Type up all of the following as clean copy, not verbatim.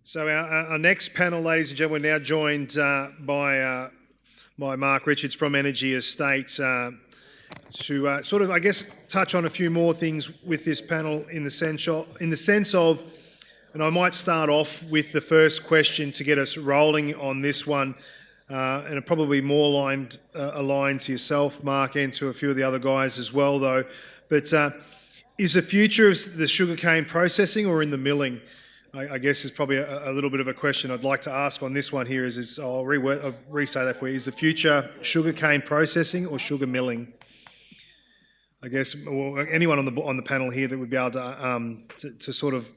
So our next panel, ladies and gentlemen, we're now joined by Mark Richards from Energy Estates to sort of, I guess, touch on a few more things with this panel in the sense of, and I might start off with the first question to get us rolling on this one, and probably more aligned to yourself, Mark, and to a few of the other guys as well, though. But is the future of the sugarcane processing or in the milling? I guess is probably a little bit of a question I'd like to ask on this one here I'll re-say that for you. Is the future sugarcane processing or sugar milling? I guess anyone on the panel here that would be able to sort of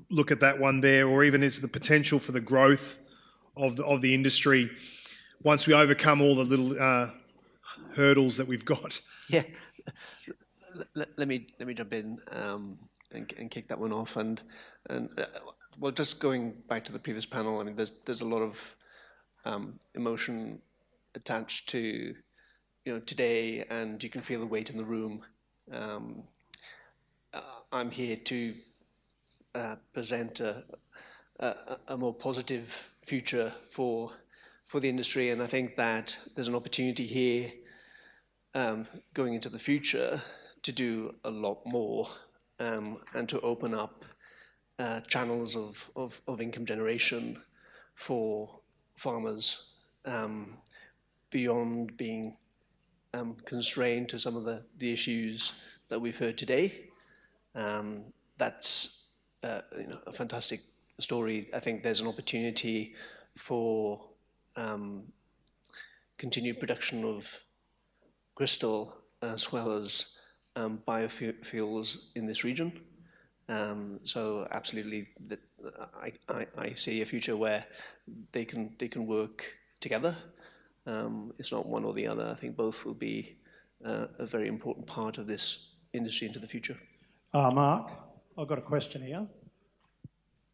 look at that one there, or even is the potential for the growth of the industry once we overcome all the little hurdles that we've got. Yeah, let me jump in and kick that one off. And well, just going back to the previous panel, I mean, there's a lot of emotion attached to today, and you can feel the weight in the room. I'm here to present a more positive future for the industry, and I think that there's an opportunity here going into the future to do a lot more and to open up channels of income generation for farmers beyond being constrained to some of the issues that we've heard today. That's a fantastic story. I think there's an opportunity for continued production of crystal as well as biofuels in this region. So absolutely, I see a future where they can work together. It's not one or the other. I think both will be a very important part of this industry into the future. Mark, I've got a question here.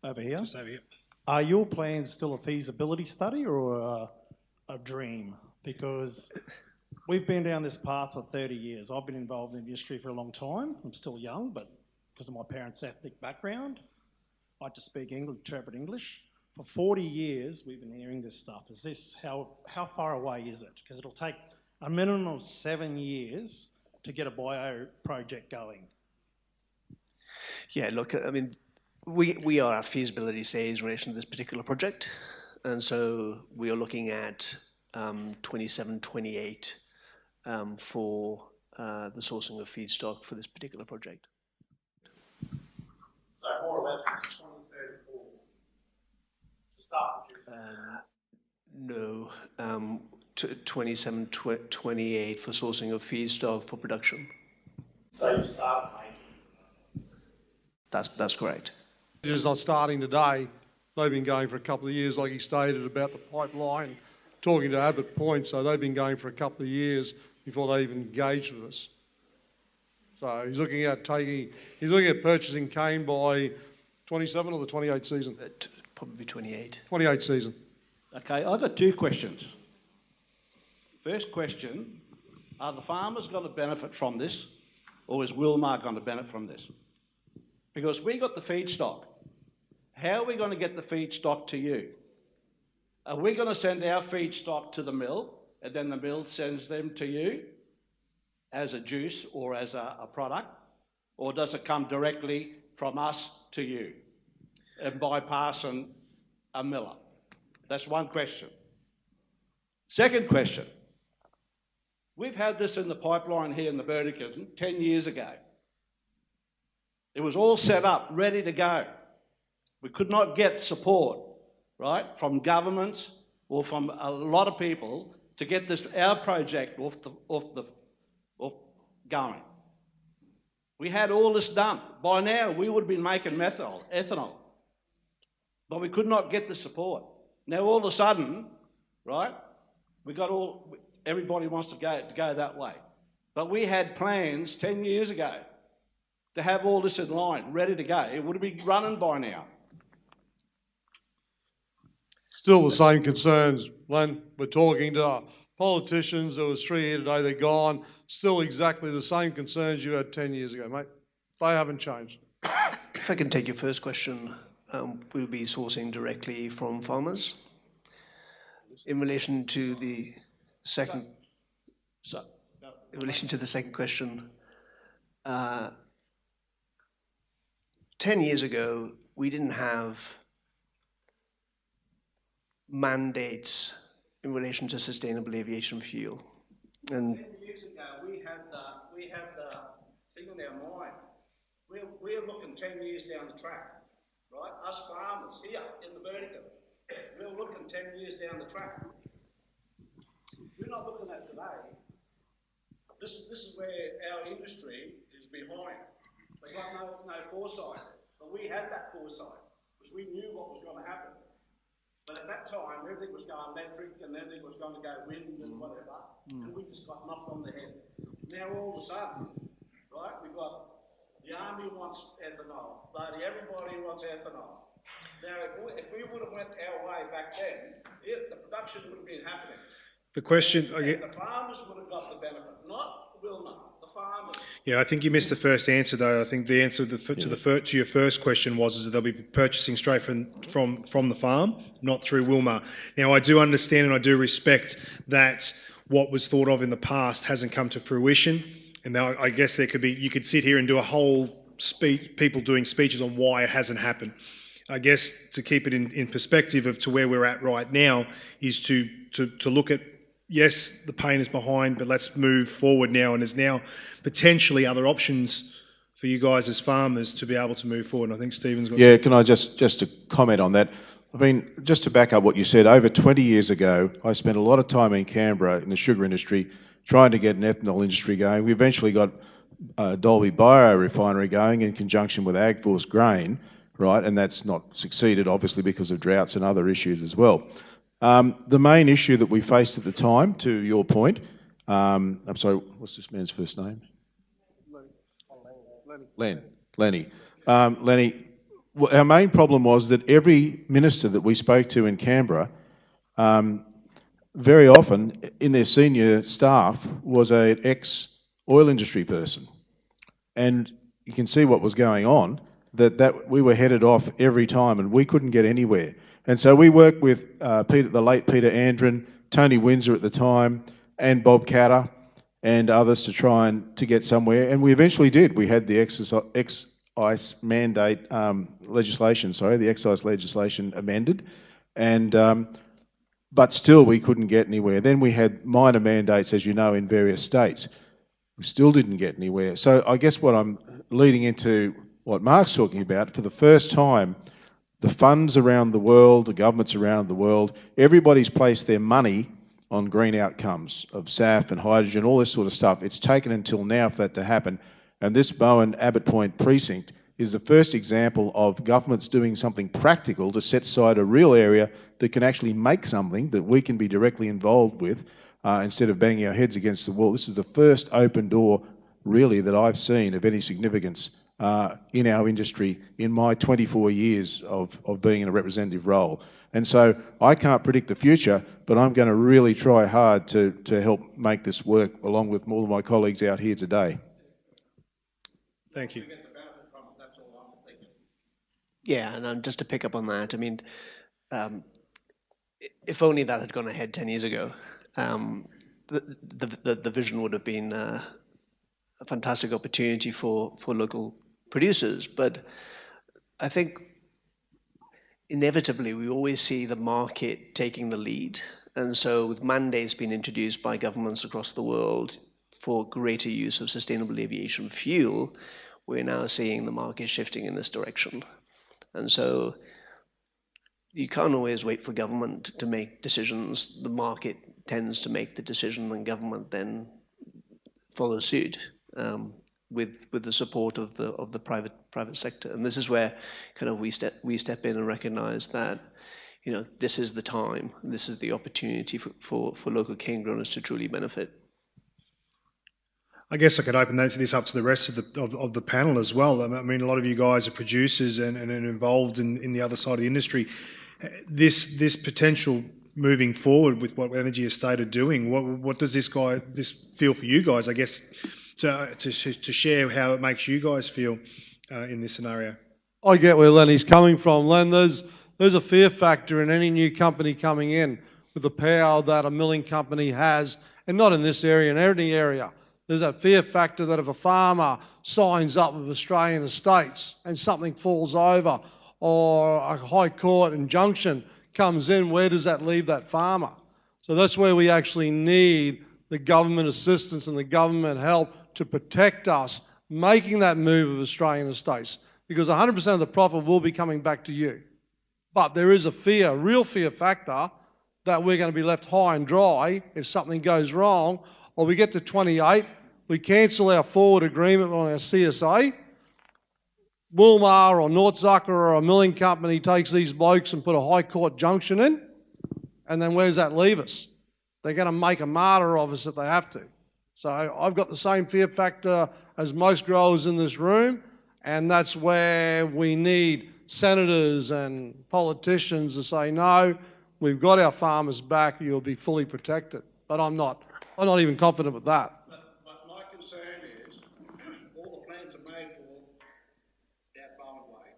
Over here. Just over here. Are your plans still a feasibility study or a dream? Because we've been down this path for 30 years. I've been involved in the industry for a long time. I'm still young, but because of my parents' ethnic background, I like to speak English, interpret English. For 40 years, we've been hearing this stuff. Is this, how far away is it? Because it'll take a minimum of 7 years to get a bio project going. Yeah, look, I mean, we are at feasibility stage in relation to this particular project. And so we are looking at 27, 28 for the sourcing of feedstock for this particular project. So more or less it's 2034 to start producing? No, 27, 28 for sourcing of feedstock for production. So you start making? That's correct. It is not starting today. They've been going for a couple of years, like he stated about the pipeline, talking to Abbott Point, so they've been going for a couple of years before they even engaged with us. So he's looking at purchasing cane by 27 or the 28 season? Probably 28. 28 season. Okay, I've got two questions. First question, are the farmers going to benefit from this, or is Wilmar going to benefit from this? Because we got the feedstock. How are we going to get the feedstock to you? Are we going to send our feedstock to the mill, and then the mill sends them to you as a juice or as a product? Or does it come directly from us to you and bypassing a miller? That's one question. Second question. We've had this in the pipeline here in the Burdekin 10 years ago. It was all set up, ready to go. We could not get support, right, from governments or from a lot of people to get our project off going. We had all this done. By now, we would have been making ethanol, but we could not get the support. Now, all of a sudden, right, everybody wants to go that way. But we had plans 10 years ago to have all this in line, ready to go. It would have been running by now. Still the same concerns, Len. We're talking to politicians, there was 3 here today, they're gone, still exactly the same concerns you had 10 years ago, mate. They haven't changed. If I can take your first question, we'll be sourcing directly from farmers. In relation to the second, So, in relation to the second question, 10 years ago, we didn't have mandates in relation to sustainable aviation fuel. And 10 years ago, we had the thing in our mind. We're looking 10 years down the track, right? Us farmers here in the vertical, we're looking 10 years down the track. We're not looking at today. This is where our industry is behind. They've got no foresight, but we had that foresight because we knew what was going to happen. But at that time, everything was going electric and everything was going to go wind and whatever, and we just got knocked on the head. Now all of a sudden, right, we've got the army wants ethanol, bloody everybody wants ethanol. Now, if we would have went our way back then, the production would have been happening. The question, And the farmers would have got the benefit, not Wilmar, the farmers. yeah, I think you missed the first answer though. I think the answer to your first question was that they'll be purchasing straight from the farm, not through Wilmar. Now, I do understand and I do respect that what was thought of in the past hasn't come to fruition. And now I guess you could sit here and do a whole speech, people doing speeches on why it hasn't happened. I guess to keep it in perspective of to where we're at right now is to look at, yes, the pain is behind, but let's move forward now. And there's now potentially other options for you guys as farmers to be able to move forward. And I think Stephen's got... Yeah, can I just to comment on that? I mean, just to back up what you said, over 20 years ago, I spent a lot of time in Canberra in the sugar industry trying to get an ethanol industry going. We eventually got Dolby biorefinery going in conjunction with AgForce grain, right? And that's not succeeded, obviously, because of droughts and other issues as well. The main issue that we faced at the time, to your point, I'm sorry, what's this man's first name? Lenny. Lenny, our main problem was that every minister that we spoke to in Canberra, very often in their senior staff was an ex-oil industry person. And you can see what was going on, that we were headed off every time and we couldn't get anywhere. And so we worked with the late Peter Andren, Tony Windsor at the time, and Bob Catter and others to try and to get somewhere. And we eventually did. We had the excise mandate legislation, the excise legislation amended. And but still we couldn't get anywhere. Then we had minor mandates, as you know, in various states. We still didn't get anywhere. So I guess what I'm leading into what Mark's talking about, for the first time, the funds around the world, the governments around the world, everybody's placed their money on green outcomes of SAF and hydrogen, all this sort of stuff. It's taken until now for that to happen. And this Bowen Abbott Point precinct is the first example of governments doing something practical to set aside a real area that can actually make something that we can be directly involved with instead of banging our heads against the wall. This is the first open door, really, that I've seen of any significance in our industry in my 24 years of being in a representative role. And so I can't predict the future, but I'm going to really try hard to help make this work along with all of my colleagues out here today. Thank you. yeah, and just to pick up on that, I mean, if only that had gone ahead 10 years ago, the vision would have been a fantastic opportunity for local producers. But I think inevitably we always see the market taking the lead. And so with mandates being introduced by governments across the world for greater use of sustainable aviation fuel, we're now seeing the market shifting in this direction. And so you can't always wait for government to make decisions. The market tends to make the decision and government then follows suit with the support of the private sector. And this is where kind of we step in and recognize that, you know, this is the time, this is the opportunity for local cane growers to truly benefit. I guess I could open this up to the rest of the panel as well. I mean, a lot of you guys are producers and involved in the other side of the industry. This potential moving forward with what Energy Estate are doing. What does this feel for you guys, I guess, to share how it makes you guys feel in this scenario? I get where Lenny's coming from. Len, there's a fear factor in any new company coming in with the power that a milling company has, and not in this area, in any area. There's that fear factor that if a farmer signs up with Australian Estates and something falls over or a High Court injunction comes in, where does that leave that farmer? So that's where we actually need the government assistance and the government help to protect us making that move of Australian Estates, because 100% of the profit will be coming back to you. But there is a real fear factor that we're going to be left high and dry if something goes wrong, or we get to 28, we cancel our forward agreement on our CSA, Wilmar or Nordzucker or a milling company takes these blokes and put a High Court junction in, and then where's that leave us? They're going to make a martyr of us if they have to. So I've got the same fear factor as most growers in this room, and that's where we need senators and politicians to say, no, we've got our farmers back, you'll be fully protected. But I'm not even confident with that. But my concern is all the plans are made for our Bowen Way.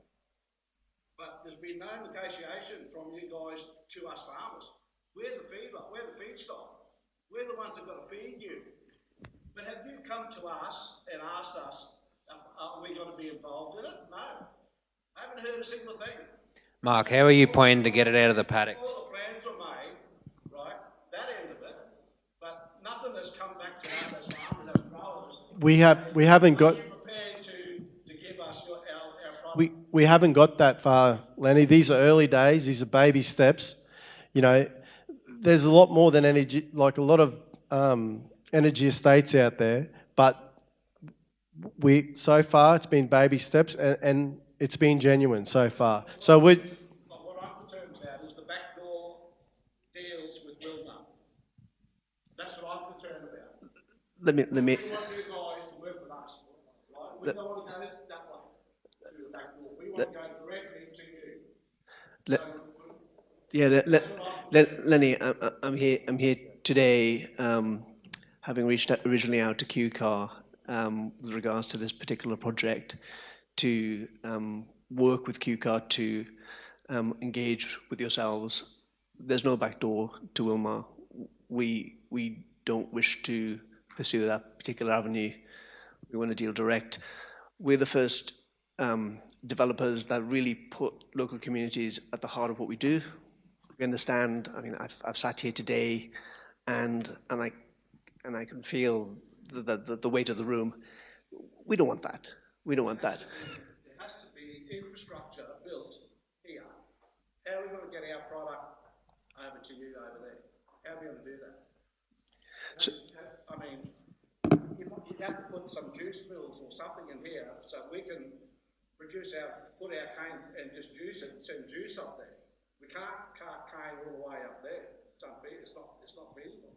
But there's been no negotiation from you guys to us farmers. We're the feedlot, we're the feedstock. We're the ones that got to feed you. But have you come to us and asked us, are we going to be involved in it? No. I haven't heard a single thing. Mark, how are you planning to get it out of the paddock? All the plans were made, right, that end of it, but nothing has come back to us as farmers, as growers. We haven't got. Are you prepared to give us our product? We haven't got that far, Lenny. These are early days. These are baby steps. You know, there's a lot more than energy, like a lot of energy estates out there. But so far it's been baby steps, and it's been genuine so far. So we. What I'm concerned about is the backdoor deals with Wilmar. That's what I'm concerned about. Let me. We want you guys to work with us, right? We don't want to go that way through the back door. We want to go directly to you. Lenny, I'm here today, having reached out originally out to QCAR with regards to this particular project, to work with QCAR to engage with yourselves. There's no backdoor to Wilmar. We don't wish to pursue that particular avenue. We want to deal direct. We're the first developers that really put local communities at the heart of what we do. We understand. I mean, I've sat here today, and I can feel the weight of the room. We don't want that. We don't want that. There has to be infrastructure built here. How are we going to get our product over to you over there? How are we going to do that? So, I mean, you have to put some juice mills or something in here so we can put our cane and just juice it and send juice up there. We can't cart cane all the way up there. It's not feasible.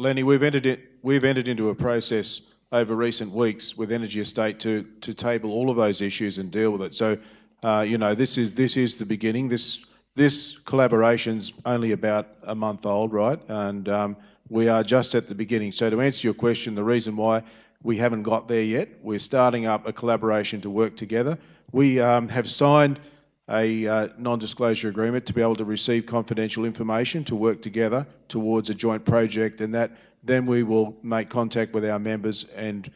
Lenny, we've entered into a process over recent weeks with Energy Estate to table all of those issues and deal with it. So, this is the beginning. This collaboration's only about a month old, right? And we are just at the beginning. So to answer your question, the reason why we haven't got there yet, we're starting up a collaboration to work together. We have signed a non-disclosure agreement to be able to receive confidential information to work together towards a joint project, and that then we will make contact with our members, and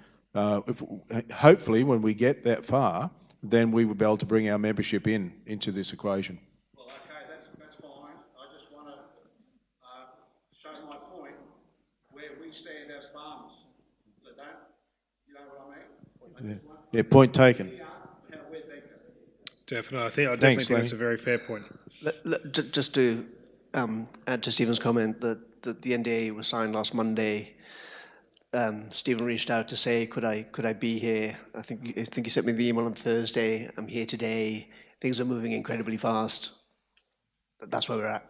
hopefully when we get that far, then we will be able to bring our membership into this equation. Well, okay, that's fine. I just want to show my point where we stand as farmers. So you know what I mean? Yeah, point taken. How we're thinking. Definitely. I definitely Thanks, think that's Lenny. a very fair point. just to add to Stephen's comment, that the NDA was signed last Monday. Stephen reached out to say, could I be here? I think you sent me the email on Thursday. I'm here today. Things are moving incredibly fast. That's where we're at.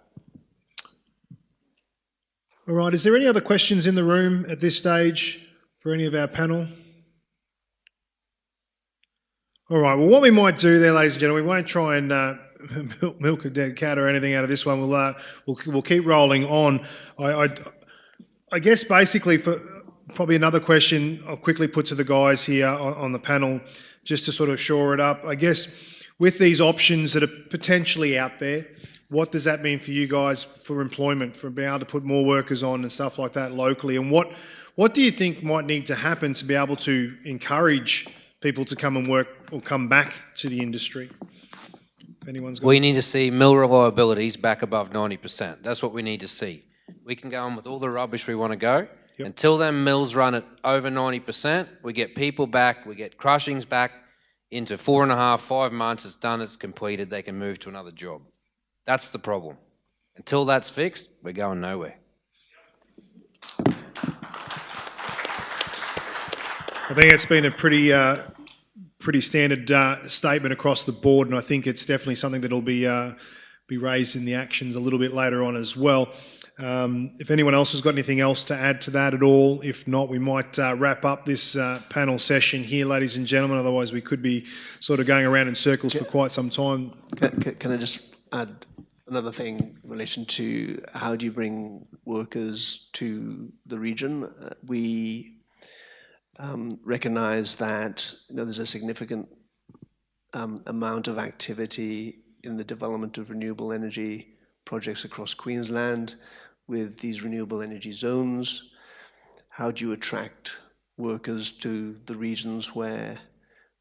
All right, is there any other questions in the room at this stage for any of our panel? All right, well, what we might do there, ladies and gentlemen, we won't try and milk a dead cat or anything out of this one. We'll keep rolling on. I guess basically for probably another question I'll quickly put to the guys here on the panel, just to sort of shore it up. I guess with these options that are potentially out there, what does that mean for you guys for employment, for being able to put more workers on and stuff like that locally? And what do you think might need to happen to be able to encourage people to come and work or come back to the industry? If anyone's got... We need to see mill reliabilities back above 90%. That's what we need to see. We can go on with all the rubbish we want to go. Yep. Until them mills run at over 90%, we get people back, we get crushings back into 4.5, 5 months, it's done, it's completed, they can move to another job. That's the problem. Until that's fixed, we're going nowhere. I think it's been a pretty standard statement across the board, and I think it's definitely something that'll be raised in the actions a little bit later on as well. If anyone else has got anything else to add to that at all, if not, we might wrap up this panel session here, ladies and gentlemen. Otherwise, we could be sort of going around in circles for quite some time. Can I just add another thing in relation to how do you bring workers to the region? We recognise that there's a significant amount of activity in the development of renewable energy projects across Queensland with these renewable energy zones. How do you attract workers to the regions where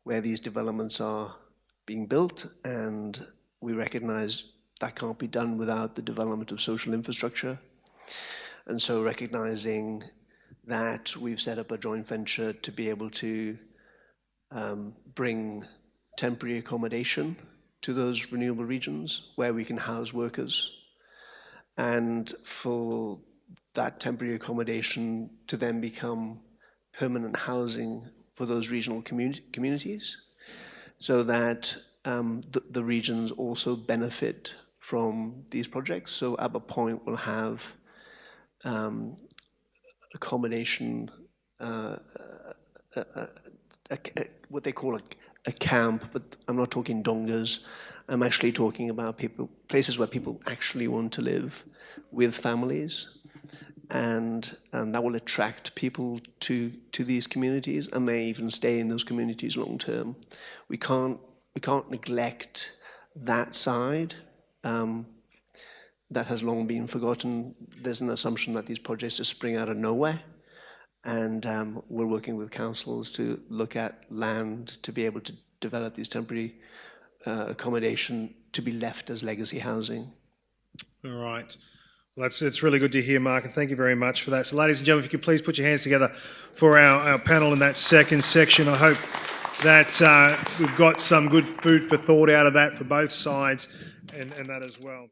these developments are being built? And we recognise that can't be done without the development of social infrastructure. And so recognising that, we've set up a joint venture to be able to bring temporary accommodation to those renewable regions where we can house workers, and for that temporary accommodation to then become permanent housing for those regional communities, so that the regions also benefit from these projects. So at a point we'll have accommodation, what they call a camp, but I'm not talking dongas. I'm actually talking about places where people actually want to live with families, and that will attract people to these communities, and may even stay in those communities long term. We can't neglect that side. That has long been forgotten. There's an assumption that these projects just spring out of nowhere, and we're working with councils to look at land to be able to develop these temporary accommodation to be left as legacy housing. All right. Well, it's really good to hear, Mark, and thank you very much for that. So, ladies and gentlemen, if you could please put your hands together for our panel in that second section. I hope that we've got some good food for thought out of that for both sides and that as well.